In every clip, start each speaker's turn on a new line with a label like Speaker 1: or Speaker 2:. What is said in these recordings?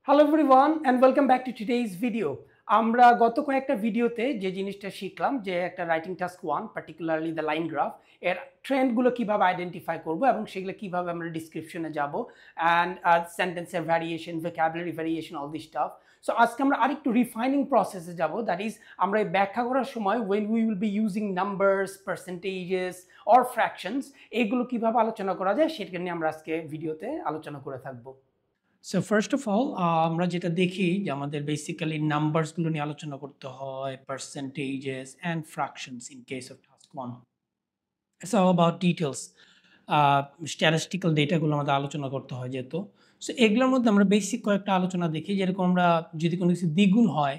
Speaker 1: Hello everyone and welcome back to today's video. আমরা গত কয়েকটা ভিডিওতে যে জিনিসটা শিখলাম যে একটা writing task 1 particularly the line graph এর ট্রেন্ডগুলো কিভাবে আইডেন্টিফাই করব এবং সেগুলো কিভাবে আমরা ডেসক্রিপশনে যাব অ্যান্ড সেন্টেন্সের variation vocabulary variation all this staff. So আজকে আমরা আরেকটু রিফাইনিং প্রসেসে যাব, দ্যাট ইজ আমরা এই ব্যাখ্যা করার সময় when we will be using numbers, percentages or fractions, এগুলো কিভাবে আলোচনা করা যায় সেটা নিয়ে আমরা আজকে ভিডিওতে আলোচনা করে থাকবো। সো ফার্স্ট অফ অল আমরা যেটা দেখি যে আমাদের বেসিক্যালি নাম্বারসগুলো নিয়ে আলোচনা করতে হয়, percentages and fractions in case of task 1। It's all about details, statistical ডেটাগুলো আমাদের আলোচনা করতে হয় যেহেতু। সো এগুলোর মধ্যে আমরা বেসিক কয়েকটা আলোচনা দেখি, যেরকম আমরা যদি কোনো কিছু দ্বিগুণ হয়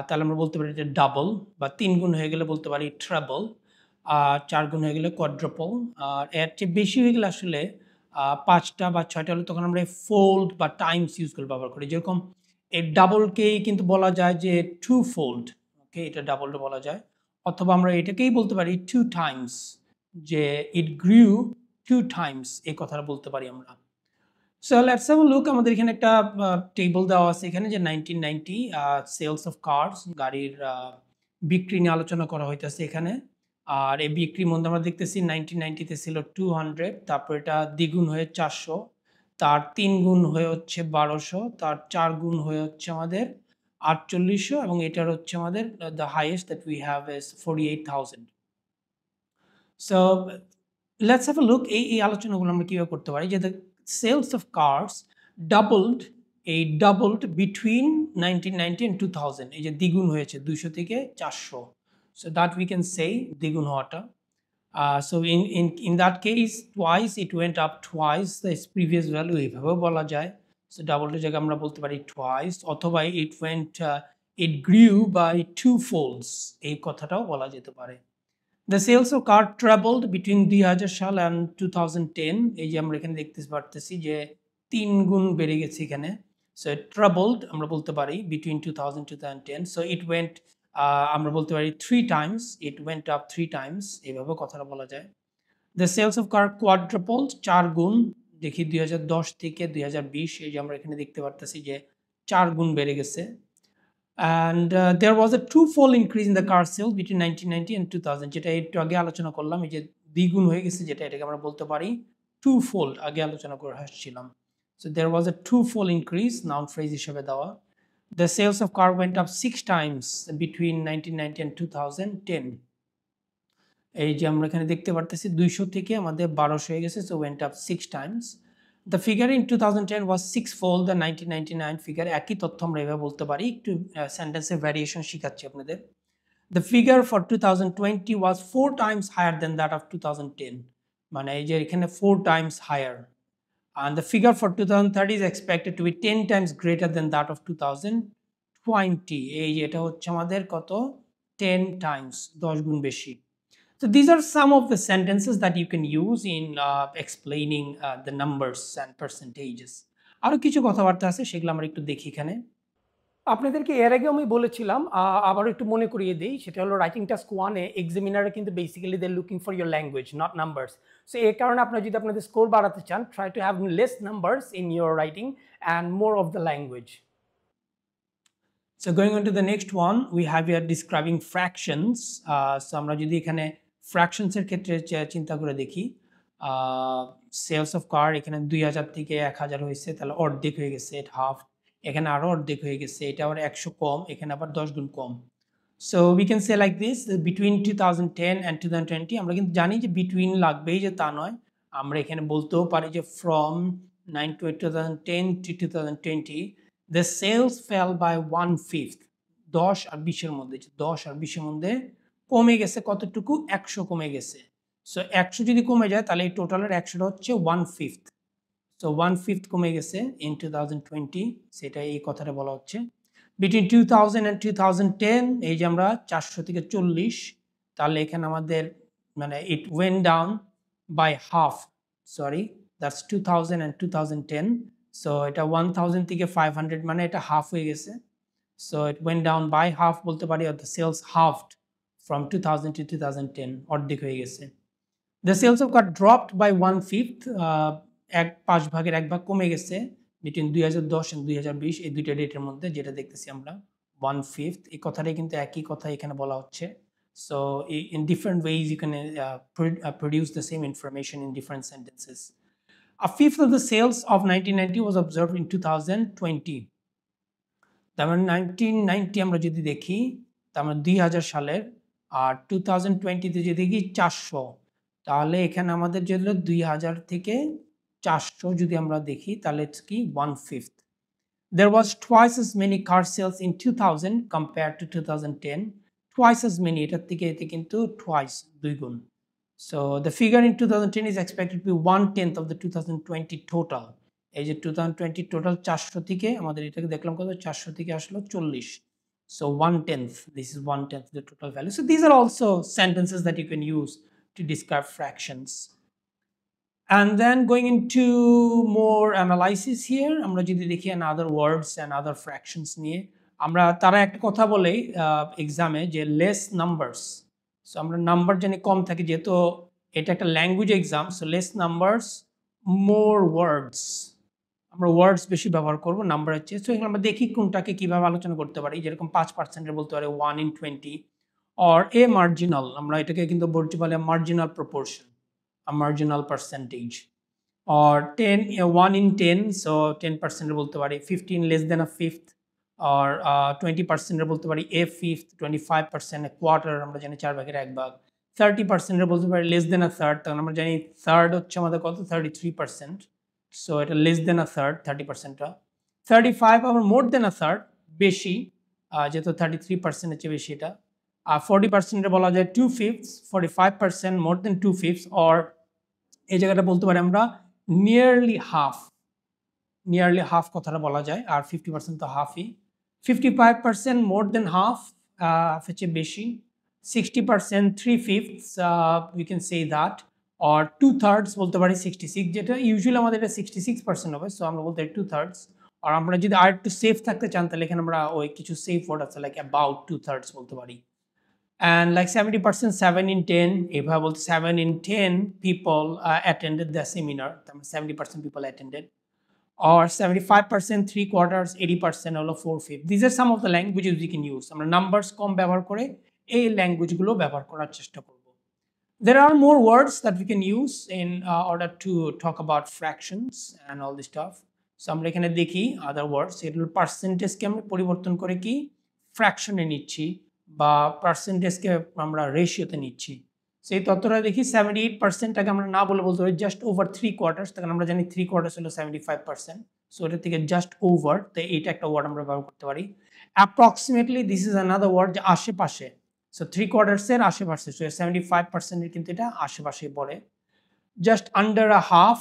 Speaker 1: তাহলে আমরা বলতে পারি এটা ডাবল, বা 3 গুণ হয়ে গেলে বলতে পারি ট্রাবল, আর 4 গুণ হয়ে গেলে কোয়াড্রাপল, আর এর চেয়ে বেশি হয়ে গেলে আসলে 5টা বা 6টা হলে তখন আমরা ফোল্ড বা টাইমস ইউজগুলো ব্যবহার করি। যেরকম এই ডাবলকেই কিন্তু বলা যায় যে টু ফোল্ড, ওকে, এটা ডাবলটা বলা যায়। অথবা আমরা এটাকেই বলতে পারি 2 টাইমস, যে ইট গ্রিউ 2 টাইমস, এই কথাটা বলতে পারি আমরা। So let's have a look. আমাদের এখানে একটা টেবল দেওয়া আছে এখানে যে 1990 সেলস অফ কার্স, গাড়ির বিক্রি নিয়ে আলোচনা করা হইতেছে এখানে। আর এই বিক্রির মধ্যে আমরা দেখতেছি 1990-তে ছিল 200, তারপর এটা দ্বিগুণ হয়ে 400, তার 3 গুণ হয়ে হচ্ছে 1200, তার 4 গুণ হয়ে হচ্ছে আমাদের 4800, এবং এটার হচ্ছে আমাদের the highest that we have is 48,000। So let's have a look এই আলোচনাগুলো আমরা কীভাবে করতে পারি। যে the sales of cars doubled between 1990 and 2000, এই যে দ্বিগুণ হয়েছে 200 থেকে 400। সো দ্যাট উই ক্যান সে দ্বিগুণ হওয়াটা। So in that case twice, it went up twice the previous value, এইভাবেও বলা যায়। সো ডাবলটার জায়গায় আমরা বলতে পারি টুয়াইস, অথবা ইট গ্রিউ বাই 2 ফোল্ডস, এই কথাটাও বলা যেতে পারে। The sales of car trebled between 2000 সাল and 2010, এই যে আমরা এখানে দেখতে পারতেছি যে 3 গুণ বেড়ে গেছে এখানে। সো trebled আমরা বলতে পারি between 2000 2010। সো it went, আমরা বলতে পারি 3 times, it went up 3 times, এইভাবে কথাটা বলা যায়। The sales of car quadrupled, 4 গুণ, দেখি 2010 থেকে 2020, এই যে আমরা এখানে দেখতে পারতেছি যে 4 গুণ বেড়ে গেছে। And there was a twofold increase in the car sales between 1990 and 2000, যেটা একটু আগে আলোচনা করলাম, এই যে দ্বিগুণ হয়ে গেছে, যেটা এটাকে আমরা বলতে পারি twofold, আগে আলোচনা করে আসছিলাম। So there was a twofold increase, noun phrase হিসেবে দেওয়া। The sales of car went up 6 times between 1990 and 2010, এই যে আমরা এখানে দেখতে পারতেছি 200 থেকে আমাদের 1200 হয়ে গেছে, so went up 6 times. The figure in 2010 was sixfold the 1999 figure, একই তথ্য আমরা এভাবে বলতে পারি, একটু সেন্টেন্সের ভ্যারিয়েশন শিখাচ্ছি আপনাদের। The figure for 2020 was 4 times higher than that of 2010, মানে এই যে এখানে 4 times higher. And the figure for 2030 is expected to be 10 times greater than that of 2020, এই যে এটা হচ্ছে আমাদের কত, 10 times, 10 গুণ বেশি। So these are some of the sentences that you can use in explaining the numbers and percentages. আরো কিছু কথাবার্তা আছে, সেগুলো আমরা একটু দেখি এখানে। আপনাদেরকে এর আগে আমি বলেছিলাম, আবার একটু মনে করিয়ে দেই, সেটা হলো রাইটিং টাস্ক 1 এ এক্সামিনারে কিন্তু basically they looking for your language, not numbers. So এই কারণে আপনারা যদি আপনাদের স্কোর বাড়াতে চান, try to have less numbers in your writing and more of the language. So going on to the next one, we have here describing fractions. So আমরা যদি এখানে fractions এর ক্ষেত্রে চিন্তা করে দেখি, সেলস অফ কার এখানে 2000 থেকে 1000 হয়েছে, তাহলে অর্ধেক হয়ে গেছে, এটা হাফ। এখানে আরো অর্ধেক হয়ে গেছে, এটা আবার 100 কম, এখানে আবার 10 গুণ কম। So we can say like this, between 2010 and 2020, আমরা কিন্তু জানি যে বিটুইন লাগবেই, যে তা নয়, আমরা এখানে বলতেও পারি যে from 2010 to 2020 the sales fell by 1/5, 10 আর 20-এর মধ্যে, 10 আর 20-এর মধ্যে কমে গেছে কতটুকু, 100 কমে গেছে। সো 100 যদি কমে যায় তাহলে এই টোটালের 100টা হচ্ছে 1/5, সো 1/5 কমে গেছে ইন 2020, সেটা এই কথাটা বলা হচ্ছে। বিটুইন 2000 and 2010, এই যে আমরা 400 থেকে 40, তাহলে এখানে আমাদের মানে it went down by half, sorry that's 2000 and 2010, so এটা 1000 থেকে 500, মানে এটা হাফ হয়ে গেছে। So it went down by half বলতে পারি, or the sales halved from 2000 to 2010, অর্ধেক হয়ে গেছে। The sales of car dropped by 1/5, 5 ভাগের 1 ভাগ কমে গেছে বিটুইন 2010 এবং 2020 এই দুইটা ডেটের মধ্যে যেটা দেখতেছি আমরা 1/5 এই কথাটাই কিন্তু একই কথা এখানে বলা হচ্ছে। So in different ways you can produce the same information in different sentences. A fifth of the sales of 1990 was observed in 2020. তার মানে 1990 আমরা যদি দেখি তার মানে 2000 সালের, আর 2020 তে যদি দেখি 400, তাহলে এখানে আমাদের যেগুলো 2000 থেকে 400 যদি আমরা দেখি তাহলে কি 1/5. There was twice as many car sales in 2000 compared to 2010. Twice as many, এটার থেকে এতে কিন্তু twice, দুই গুণ. So the figure in 2010 is expected to be 1/10 of the 2020 total. এই যে 2020 টোটাল 400 থেকে আমাদের এটাকে দেখলাম কত, 400 থেকে আসলো 40. So 1/10, this is 1/10 the total value. So these are also sentences that you can use to describe fractions. And then going into more analysis here, আমরা যদি দেখি another words and other fractions নিয়ে, আমরা তারা একটা কথা বলে এক্সামে যে less numbers. So আমরা নাম্বার জানি কম থাকে, যেহেতু এটা একটা language exam, so less numbers more words. আমরা ওয়ার্ডস বেশি ব্যবহার করব নাম্বারের চেয়ে। সো এখানে আমরা দেখি কোনটাকে কিভাবে আলোচনা করতে পারি। যেরকম 5% বলতে পারি 1 in 20, or a marginal, আমরা এটাকে কিন্তু বলতে পারি marginal proportion, a marginal percentage, or 1 in 10, so 10% বলতে পারি 15 less than a fifth, or 20% বলতে পারি a fifth, 25% a quarter, আমরা জানি 4 ভাগের 1 ভাগ, 30% বলতে পারি less than a third, তখন আমরা জানি থার্ড হচ্ছে আমাদের কত 33%, so এটা less than a third 30%টা, 35 আবার more than a third বেশি, যেহেতু 33% হচ্ছে বেশি এটা, 40% বলা যায় 2/5, 45% more than 2/5, or এই জায়গাটা বলতে পারি আমরা নিয়ারলি হাফ কথাটা বলা যায়, আর 50% তো হাফই, 55% মোর দেন হাফ হচ্ছে বেশি, 60% 3/5 উই ক্যান সে দ্যাট, আর 2/3 বলতে পারি 66, যেটা ইউজুয়ালি আমাদের এটা 66% হবে, সো আমরা বলতে পারি 2/3, আর আমরা যদি আর একটু সেফ থাকতে চান তাহলে এখানে আমরা ওই কিছু সেফ ওয়ার্ড আছে লাইক অ্যাবাউট 2/3 বলতে পারি। And like 70%, 7 in 10, এভাবে বলতে 7 in 10 people attended the seminar, 70% people attended, or 75% 3/4, 80% হলো 4/5. These are some of the languages we can use. আমরা নাম্বারস কম ব্যবহার করে এই ল্যাঙ্গুয়েজগুলো ব্যবহার করার চেষ্টা করব। There are more words that we can use in order to talk about fractions and all this stuff. So আমরা এখানে দেখি other words, এগুলোর পার্সেন্টেজকে আমরা পরিবর্তন করে কি ফ্র্যাকশনে নিচ্ছি, বা পার্সেন্টেজকে আমরা রেশিওতে নিচ্ছি। সেই তথ্যটা দেখি 78%টাকে আমরা না বলে বলতে পারি জাস্ট ওভার 3/4, তখন আমরা জানি 3/4 হলো 75%, সো এটা থেকে জাস্ট ওভার, তো এইটা একটা ওয়ার্ড আমরা ব্যবহার করতে পারি। Approximately, this is another word, যে আশেপাশে, সো 3/4 এর আশেপাশে, সো 75% এর কিন্তু এটা আশেপাশেই পড়ে। জাস্ট আন্ডার আ হাফ,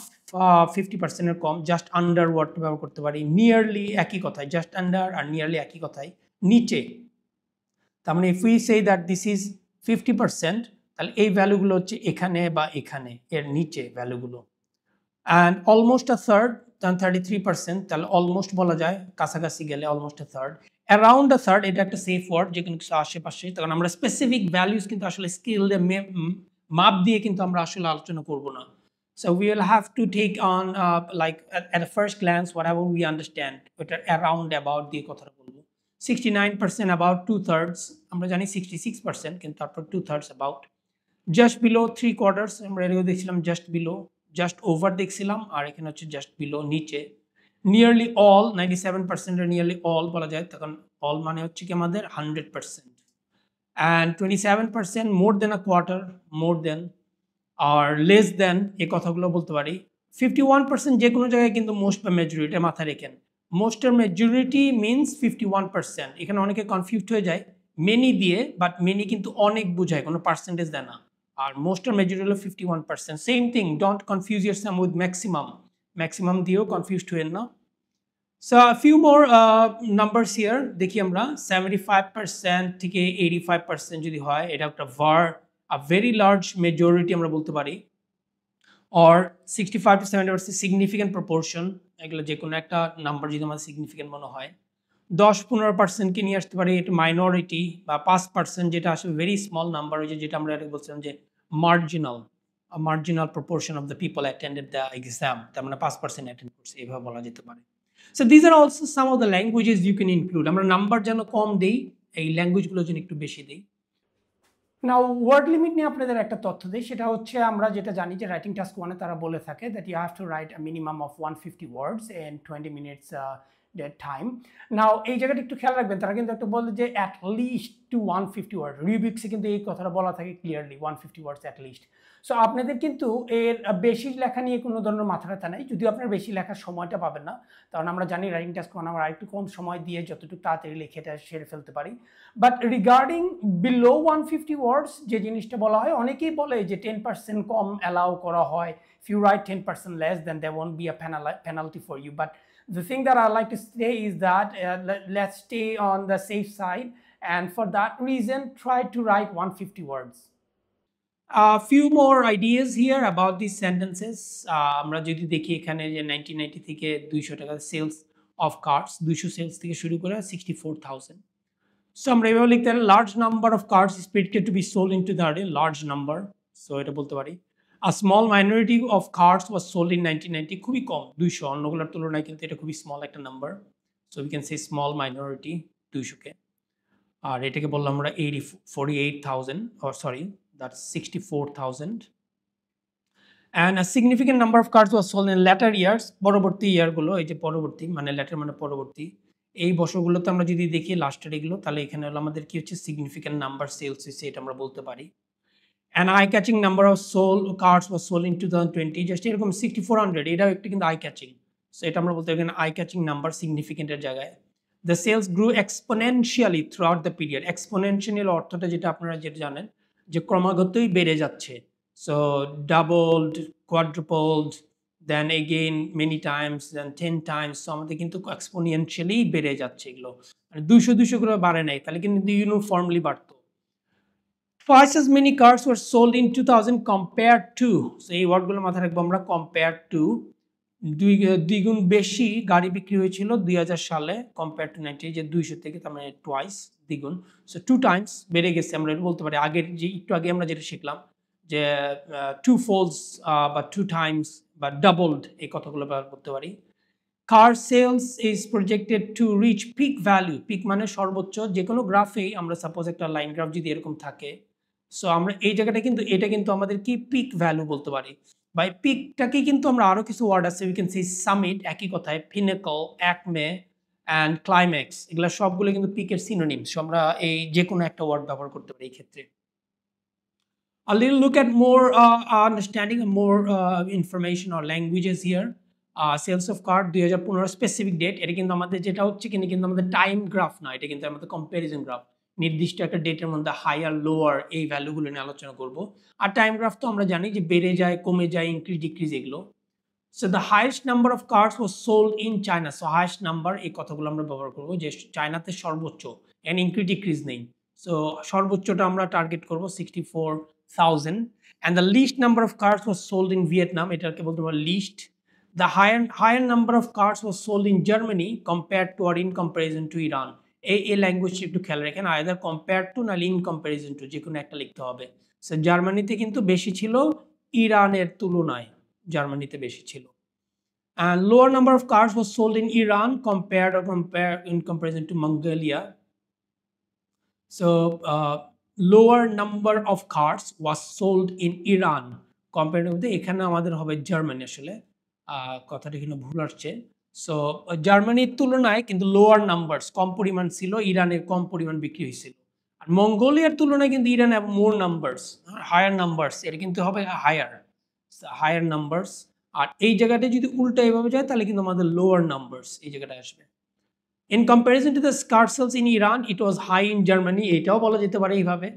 Speaker 1: 50% এর কম, জাস্ট আন্ডার ওয়ার্ডটা ব্যবহার করতে পারি। নিয়ারলি একই কথায়, জাস্ট আন্ডার আর নিয়ারলি একই কথায়, নিচে, তার মানে if we say that this is 50%, তাহলে এই ভ্যালুগুলো হচ্ছে এখানে বা এখানে, এর নিচে ভ্যালুগুলো। অ্যান্ড অলমোস্ট আ থার্ড, তখন 33%, তাহলে অলমোস্ট বলা যায়, কাছাকাছি গেলে অলমোস্ট আ থার্ড। অ্যারাউন্ড আ থার্ড, এটা একটা সেফ ওয়ার্ড, যে কোনো কিছু আশেপাশে, তখন আমরা স্পেসিফিক ভ্যালুস কিন্তু আসলে স্কেল মাপ দিয়ে কিন্তু আমরা আসলে আলোচনা করব না। So we will have to take on like at a first glance whatever we understand, এটা অ্যারাউন্ড অ্যাবাউট দিয়ে কথাটা বলবো। 69% about 2/3, আমরা জানি 66%, কিন্তু তারপর 2/3 about, জাস্ট বিলো 3/4, আমরা এটাও দেখছিলাম জাস্ট বিলো, জাস্ট ওভার দেখছিলাম, আর এখানে হচ্ছে জাস্ট বিলো নিচে। নিয়ারলি অল, 97% এর নিয়ারলি অল বলা যায়, তখন অল মানে হচ্ছে কি আমাদের 100%, and 27% more than a quarter, more than, আর লেস দেন, এই কথাগুলো বলতে পারি। 51% যে কোনো জায়গায় কিন্তু মোস্ট বা মেজরিটি মাথায় রেখেন, মোস্ট আর মেজরিটি মিনস 51%, এখানে অনেকে কনফিউজড হয়ে যায় মেনি দিয়ে, বাট মেনি কিন্তু অনেক বোঝায়, কোনো পার্সেন্টেজ দেয় না, আর মোস্ট আর মেজরিটি হলো 51%। Same thing, don't confuse yourself with maximum দিয়েও কনফিউজড হয়েন না। So a few more numbers here, দেখি আমরা 75% থেকে 85% যদি হয়, এটা একটা a very large majority আমরা বলতে পারি, or 65 to 70% significant proportion, এগুলো যে কোনো একটা নাম্বার যদি আমাদের সিগনিফিকেন্ট মনে হয়। 10-15%কে নিয়ে আসতে পারি এটা মাইনরিটি, বা 5% যেটা আসলে ভেরি স্মল নাম্বার, ওই যেটা আমরা বলছিলাম যে marginal proportion of the people attended the exam, তার মানে 5% অ্যাটেন্ড করছে, এইভাবে বলা যেতে পারে। So these are also some of the languages you can include. আমরা নাম্বার যেন কম দেই, এই ল্যাঙ্গুয়েজগুলো যেন একটু বেশি দেই।
Speaker 2: নাও ওয়ার্ড লিমিট নিয়ে আপনাদের একটা তথ্য দিই, সেটা হচ্ছে আমরা যেটা জানি যে রাইটিং টাস্ক 1-এ তারা বলে থাকে that you have to write a minimum of 150 words in 20 minutes time. Now এই জায়গাটা একটু খেয়াল রাখবেন, তারা কিন্তু একটা বলে যে অ্যাট লিস্ট টু 150 ওয়ার্ড। রিবিক্সে কিন্তু এই কথাটা বলা থাকে clearly 150 words at least. So আপনাদের কিন্তু এর বেশি লেখা নিয়ে কোনো ধরনের মাথা ব্যথা নেই, যদিও আপনার বেশি লেখার সময়টা পাবেন না, কারণ আমরা জানি রাইটিং টাস্ক 1 আমরা আরেকটু কম সময় দিয়ে যতটুকু তাড়াতাড়ি লিখে এটা সেরে ফেলতে পারি। বাট রিগার্ডিং বিলো 150 ওয়ার্ডস যে জিনিসটা বলা হয়, অনেকেই বলে যে 10% কম অ্যালাউ করা হয়। If you write 10% less, then there won't be a penalty for you. But the thing that I like to say is that let's stay on the safe side, and for that reason try to write 150 words.
Speaker 1: A few more ideas here about these sentences. আমরা যদি দেখি এখানে যে 1990 থেকে 200 টাকা sales of cards, 200 sales থেকে শুরু করে 64,000. সো আমরা এভাবে লিখতে পারি large number of cards is predicted to be sold into the large number. So এটা বলতে পারি a small minority of cards was sold in 1990, খুবই কম 200, অন্যগুলোর তুলনায় কিন্তু এটা খুবই স্মল একটা number. So we can say small minority 200 কে। আর এটাকে বললাম আমরা 48,000, or sorry, that's 64,000. And a significant number of cards was sold in latter years, পরবর্তী ইয়ারগুলো, এই যে পরবর্তী মানে ল্যাটার মানে পরবর্তী, এই বছরগুলোতে আমরা যদি দেখি লাস্টের এগুলো, তাহলে এখানে হলো আমাদের কি হচ্ছে সিগনিফিক্যান্ট নাম্বার সেলস হয়েছে, এটা আমরা বলতে পারি। An eye-catching number of sold cards was sold in 2020, just এরকম 6400, এটাও একটু কিন্তু আই ক্যাচিং। সো এটা আমরা বলতে পারি এখানে আই ক্যাচিং নাম্বার সিগনিফিক্যান্টের জায়গায়। The sales grew exponentially throughout the period. Exponential অর্থটা যেটা আপনারা যেটা জানেন যে ক্রমাগতই বেড়ে যাচ্ছে। So doubled, quadrupled, then again many times, then 10 times. So আমাদের কিন্তু exponentially বেড়ে যাচ্ছে এগুলো, মানে 200 করে বাড়ে নাই, তাহলে কিন্তু uniformly বাড়তো। Twice as many cars were sold in 2000 compared to, so এই ওয়ার্ডগুলো মাথায় রাখবো আমরা, compared to, দ্বিগুণ বেশি গাড়ি বিক্রি হয়েছিল 2000 সালে কম্পেয়ার টু 90, যে 200 থেকে তার মানে টুয়াইস, দ্বিগুণ। সো 2 টাইমস বেড়ে গেছে, আমরা এটা বলতে পারি। আগের যে একটু আগে আমরা যেটা শিখলাম যে 2 ফোল্ডস বা 2 টাইমস বা ডাবলড, এই কথাগুলো ব্যবহার করতে পারি। Car sales is projected to reach peak value. Peak মানে সর্বোচ্চ। যে কোনো গ্রাফেই আমরা সাপোজ একটা লাইন গ্রাফ যদি এরকম থাকে, সো আমরা এই জায়গাটা কিন্তু এটা কিন্তু আমাদের কি পিক ভ্যালু বলতে পারি। বাই পিকটাকে কিন্তু আমরা আরও কিছু ওয়ার্ড আছে, উই ক্যান সে সামিট, একই কথায় পিনেকল, অ্যাকমে অ্যান্ড ক্লাইম্যাক্স, এগুলো সবগুলো কিন্তু পিকের সিনোনিম। সো আমরা এই যে কোনো একটা ওয়ার্ড ব্যবহার করতে পারি এই ক্ষেত্রে। A little look at more understanding and more information or languages here. Sales of card 2015 specific date, এটা কিন্তু আমাদের যেটা হচ্ছে কিন্তু আমাদের টাইম গ্রাফ না, এটা কিন্তু আমাদের কম্প্যারিজন গ্রাফ। নির্দিষ্ট একটা ডেটের মধ্যে হায়ার লোয়ার এই ভ্যালুগুলো নিয়ে আলোচনা করব। আর টাইম গ্রাফ তো আমরা জানি যে বেড়ে যায়, কমে যায়, ইনক্রিজ ডিক্রিজ এগুলো। So the highest number of cards was sold in China. So highest number এই কথাগুলো আমরা ব্যবহার করবো, যে চায়নাতে সর্বোচ্চ, এন্ড ইনক্রিজ ডিক্রিজ নেই। সো সর্বোচ্চটা আমরা টার্গেট করবো 64,000। And the least number of cards was sold in Vietnam, এটাকে বলতে পারবো least. The higher number of cars was sold in Germany compared to or in comparison to Iran. এই ল্যাঙ্গুয়েজটা একটু খেয়াল রাখেন, আইদার কম্পেয়ার টু না in comparison two, যে কোনো একটা লিখতে হবে। সো জার্মানিতে কিন্তু বেশি ছিল ইরানের তুলনায়, জার্মানিতে বেশি ছিল। And lower number of cars was sold in Iran compared in comparison to Mongolia. So lower number of cars was sold in Iran compared to, এখানে আমাদের হবে জার্মানি, আসলে কথাটা কিন্তু ভুল আসছে। সো জার্মানির তুলনায় কিন্তু লোয়ার নাম্বারস, কম পরিমাণ ছিল, ইরানের কম পরিমাণ বিক্রি হয়েছিল। আর মঙ্গোলিয়ার তুলনায় কিন্তু ইরান মোর নাম্বারস, হায়ার নাম্বারস, এটা কিন্তু হবে হায়ার নাম্বারস। আর এই জায়গাটা যদি উল্টা এভাবে যায় তাহলে কিন্তু আমাদের লোয়ার নাম্বারস এই জায়গাটা আসবে। In comparison to the car sales in Iran, it was high in Germany, এটাও বলা যেতে পারে এইভাবে।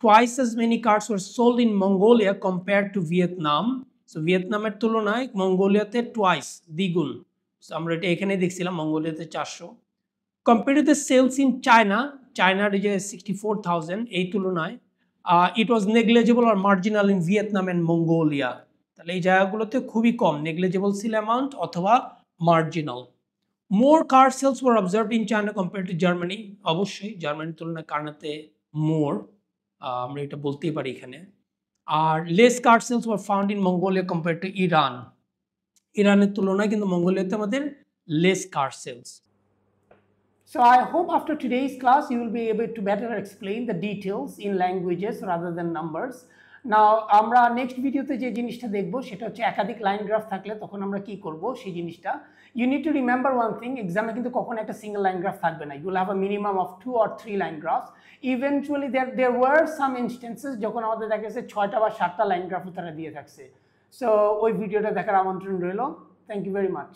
Speaker 1: Twice as many cars were sold in Mongolia compared to Vietnam. So ভিয়েতনামের তুলনায় মঙ্গোলিয়াতে টুয়াইস, দ্বিগুণ। সো আমরা এটা এখানে দেখছিলাম মঙ্গোলিয়াতে 400। Compare to the sales in China, চায়নার যে 64,000 এই তুলনায় ইট ওয়াজ নেগলিজেবল আর marginal in Vietnam and Mongolia. তাহলে এই জায়গাগুলোতে খুবই কম, নেগলিজেবল ছিল অ্যামাউন্ট অথবা marginal. More car sales were observed in China compare to Germany, অবশ্যই জার্মানির তুলনায় কানাতে মোর, আমরা এটা বলতেই পারি এখানে। আর less car sales were found in Mongolia compare to Iran, ইরানের তুলনায় কিন্তু মঙ্গোলিয়াতে আমাদের less car sales.
Speaker 2: So I hope after today's class you will be able to better explain the details in languages rather than numbers. Now আমরা next ভিডিওতে যে জিনিসটা দেখব সেটা হচ্ছে একাধিক লাইন গ্রাফ থাকলে তখন আমরা কি করব সেই জিনিসটা। You need to remember one thing, এক্সামে কিন্তু কখনো একটা সিঙ্গেল লাইন গ্রাফ থাকবে না, you will have a minimum of 2 or 3 line graphs. Eventually there were some instances যখন আমাদের দেখা গেছে 6টা বা 7টা লাইন গ্রাফও তারা দিয়ে থাকছে। সো ওই ভিডিওটা দেখার আমন্ত্রণ রইল। Thank you very much.